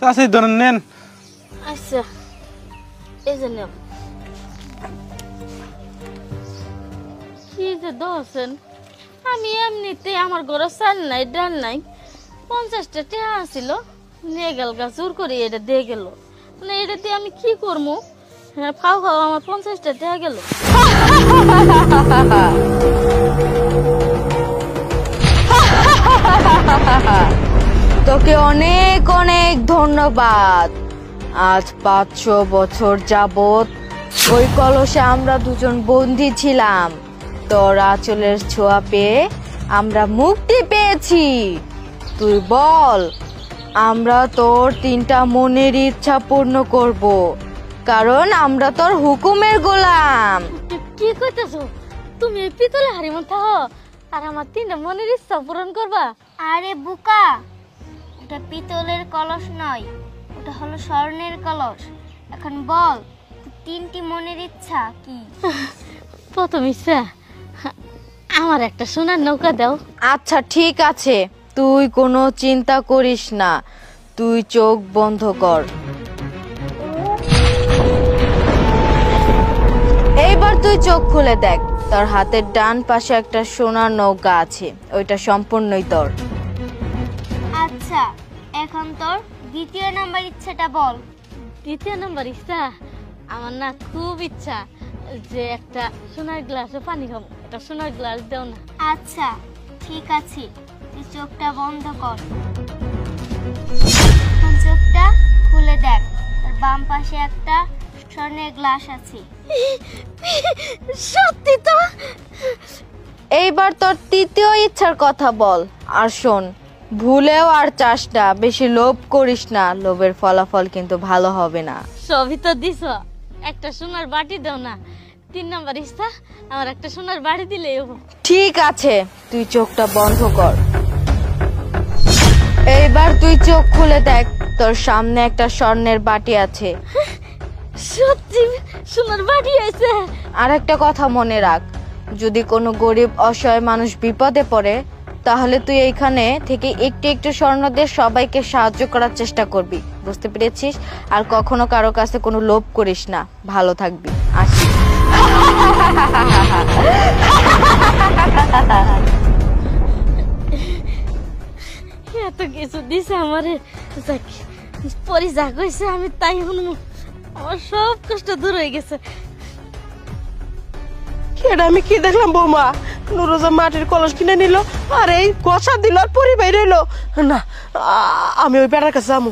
চাচি ধরেন নেন। আচ্ছা এই যে নেও। কি যে দোসেন, আমি এমনিতে আমার ঘরে চাল নাই ডাল নাই, 50টা টাকা আছিল নিয়ে গেল গা জোর করে, এটা দিয়ে গেল। মানে এটা দিয়ে আমি কি করবো? হ্যাঁ ফাও ফাও আমার 50টা টাকা গেল। তোকে অনেক অনেক ধন্যবাদ। আজ 500 বছর যাবত ওই কলসে আমরা দুজন বন্দী ছিলাম, তোর আঁচলের ছোঁয়া পেয়ে আমরা মুক্তি পেয়েছি। তুই বল, আমরা তোর 3টা মনের ইচ্ছা পূর্ণ করব, কারণ আমরা তোর হুকুমের গোলাম। কি কইতেছো তুমি? এই পিতলে হাড়ি মতো আর আমার 3টা মনের ইচ্ছা পূরণ করবা? আরে বুকা, ওটা পিতলের কলস নয়, ওটা হলো স্বর্ণের কলস। এখন বল 3টি মনের ইচ্ছা কি? প্রথম ইচ্ছা আমার একটা সোনার নৌকা দাও। আচ্ছা ঠিক আছে, তুই কোনো চিন্তা করিস না, তুই চোখ বন্ধ কর। এইবার তুই চোখ খুলে দেখ, তোর হাতের ডান পাশে একটা সোনার নৌকা আছে, ওইটা সম্পূর্ণই তোর। আচ্ছা এখন তোর 2য় নাম্বার ইচ্ছাটা বল। 2য় নম্বর ইচ্ছা আমার না খুব ইচ্ছা যে একটা সোনার গ্লাসে পানি খাবো, একটা সোনার গ্লাস দাও না। আচ্ছা ঠিক আছে, তুই চোখটা বন্ধ কর। এখন চোখটা খুলে দেখ, তোর বাম পাশে একটা স্বর্ণের গ্লাস আছে। সত্যি তো? এইবার তোর 3য় ইচ্ছার কথা বল। আর শোন, ভুলেও আর চাস না, বেশি লোভ করিস না, লোভের ফলাফল কিন্তু ভালো হবে না। সবই তো দিছ, একটা সোনার বাটি দাও না। 3 নম্বর ইচ্ছা আমার একটা সোনার বাটি দিলেই হবে। ঠিক আছে, তুই চোখটা বন্ধ কর। এইবার তুই চোখ খুলে দেখ, তোর সামনে একটা স্বর্ণের বাটি আছে। সত্যি সোনার বাটি আছে? আর একটা কথা মনে রাখ, যদি কোনো গরিব অসহায় মানুষ বিপদে পড়ে, তাহলে তুই এইখানে থেকে একটু একটু স্বর্ণ দিয়ে সবাইকে সাহায্য করার চেষ্টা করবি, বুঝতে পেরেছিস? আর কখনো কারো কাছে কোনো লোভ করিস না, ভালো থাকবি। আসি। এত কিছু দিছে আমারে, পরে যা কইছে আমি তাই শুনবো। আমার সব কষ্ট দূর হয়ে গেছে। এটা আমি কি দেখলাম বৌমা, নুরুজা মাটির কলস কিনে নিল আর এই গছা দিল আর পরিবার রইল না। আমি ওই বেড়ার কাছে যাবো।